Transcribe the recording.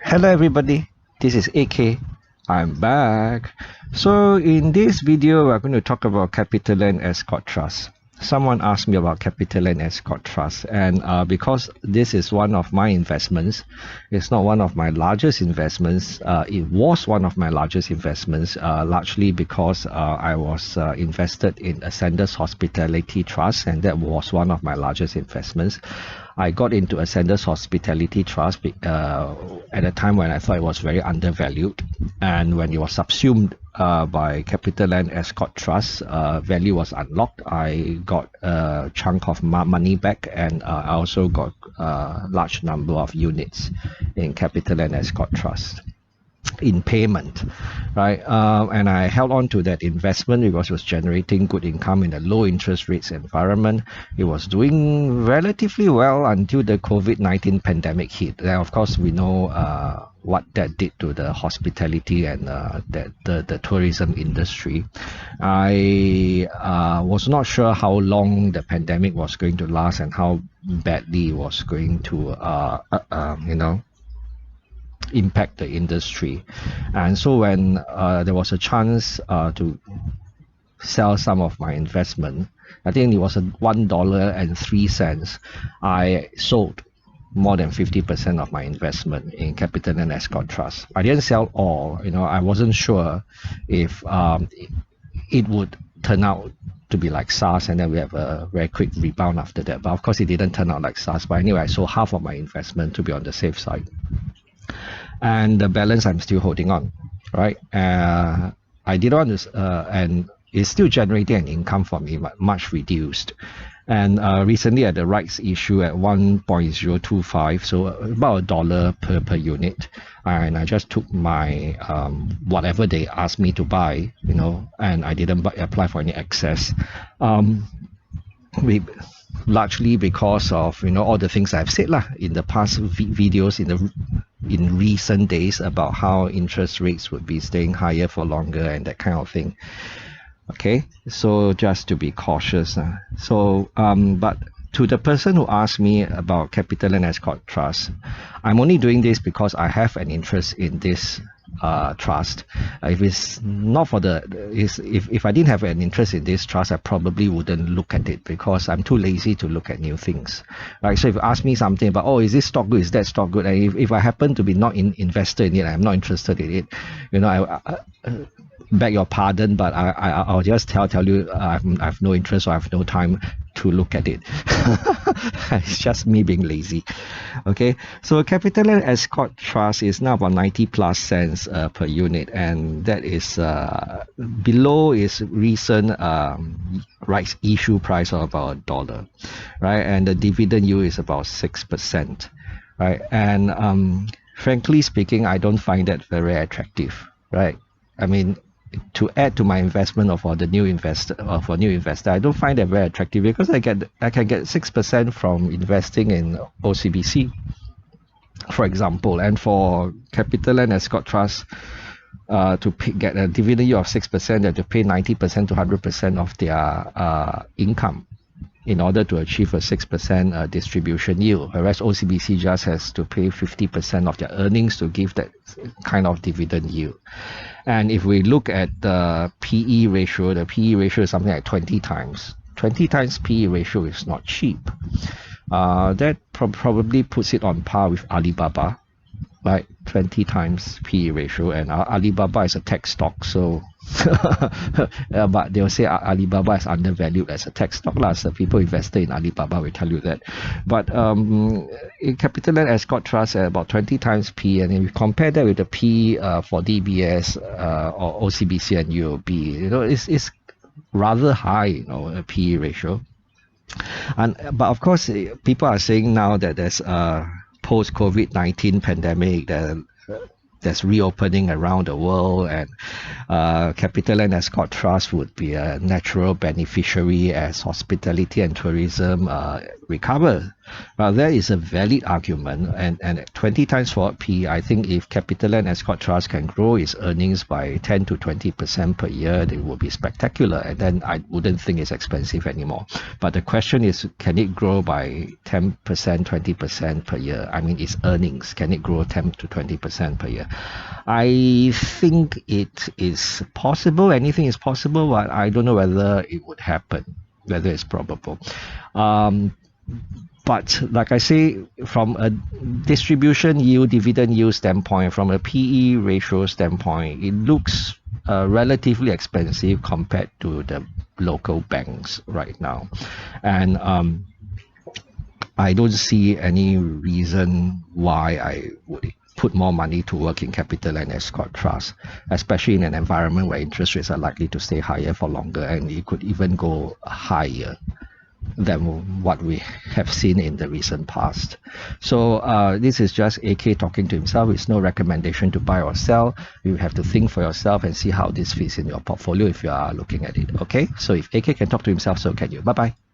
Hello everybody, this is AK. I'm back. So in this video, we're going to talk about CapitaLand Escort Trust. Someone asked me about CapitaLand Escort Trust, and because this is one of my investments, it's not one of my largest investments. It was one of my largest investments, largely because I was invested in Ascendas Hospitality Trust, and that was one of my largest investments. I got into Ascendas Hospitality Trust at a time when I thought it was very undervalued, and when it was subsumed by CapitaLand Escort Trust, value was unlocked. I got a chunk of money back, and I also got a large number of units in CapitaLand Escort Trust in payment, right? And I held on to that investment because it was generating good income in a low interest rates environment. It was doing relatively well until the COVID-19 pandemic hit. Then of course we know what that did to the hospitality and the tourism industry. I was not sure how long the pandemic was going to last and how badly it was going to impact the industry. And so when there was a chance to sell some of my investment, I think it was $1.03, I sold more than 50% of my investment in CapitaLand Escort Trust. I didn't sell all. I wasn't sure if it would turn out to be like SARS and then we have a very quick rebound after that. But of course it didn't turn out like SARS. But anyway, I sold half of my investment to be on the safe side, and the balance I'm still holding on, right? I did on this, and it's still generating an income for me, but much reduced. And recently at the rights issue at 1.025, so about $1 per unit, and I just took my whatever they asked me to buy, and I didn't apply for any excess. Largely because of all the things I've said in the past videos in recent days about how interest rates would be staying higher for longer and that kind of thing. Okay, so just to be cautious. But to the person who asked me about CapitaLand Escort Trust, I'm only doing this because I have an interest in this trust. If it's not for if I didn't have an interest in this trust, I probably wouldn't look at it because I'm too lazy to look at new things, right? So if you ask me something about, is this stock good, is that stock good, and if I happen to be not invested in it, I'm not interested in it, I beg your pardon, but I'll just tell you I have no interest or I have no time to look at it. It's just me being lazy. Okay, so CapitaLand Escort Trust is now about 90+ cents per unit, and that is below its recent rights issue price of about $1, right? And the dividend yield is about 6%, right? And frankly speaking, I don't find that very attractive, right? I mean, to add to my investment or for the new investor I don't find that very attractive because I can get 6% from investing in OCBC, for example. And for CapitaLand Escort Trust to get a dividend yield of 6%, they have to pay 90% to 100% of their income in order to achieve a 6% distribution yield, whereas OCBC just has to pay 50% of their earnings to give that kind of dividend yield. And if we look at the PE ratio, the PE ratio is something like 20 times. 20 times PE ratio is not cheap. That probably puts it on par with Alibaba, right? 20 times PE ratio, and Alibaba is a tech stock, so but they'll say Alibaba is undervalued as a tech stock. So people invested in Alibaba will tell you that. But in CapitaLand Escort Trust at about 20 times P, and if you compare that with the P for DBS or OCBC and UOB, it's rather high, a PE ratio. But of course, people are saying now that there's a post-COVID-19 pandemic, there's reopening around the world, and CapitaLand Escort Trust would be a natural beneficiary as hospitality and tourism recover. There is a valid argument, and at 20 times forward P, I think if CapitaLand Escort Trust can grow its earnings by 10 to 20% per year, it would be spectacular, and then I wouldn't think it's expensive anymore. But the question is, can it grow by 10%, 20% per year? I mean, its earnings, can it grow 10 to 20% per year? I think it is possible. Anything is possible, but I don't know whether it would happen, whether it's probable. But like I say, from a distribution yield, dividend yield standpoint, from a PE ratio standpoint, it looks relatively expensive compared to the local banks right now. And I don't see any reason why I would put more money to work in CapitaLand Escort Trust, especially in an environment where interest rates are likely to stay higher for longer, and it could even go higher than what we have seen in the recent past. So this is just AK talking to himself. It's no recommendation to buy or sell. You have to think for yourself and see how this fits in your portfolio if you are looking at it. Okay, so if AK can talk to himself, so can you. Bye bye.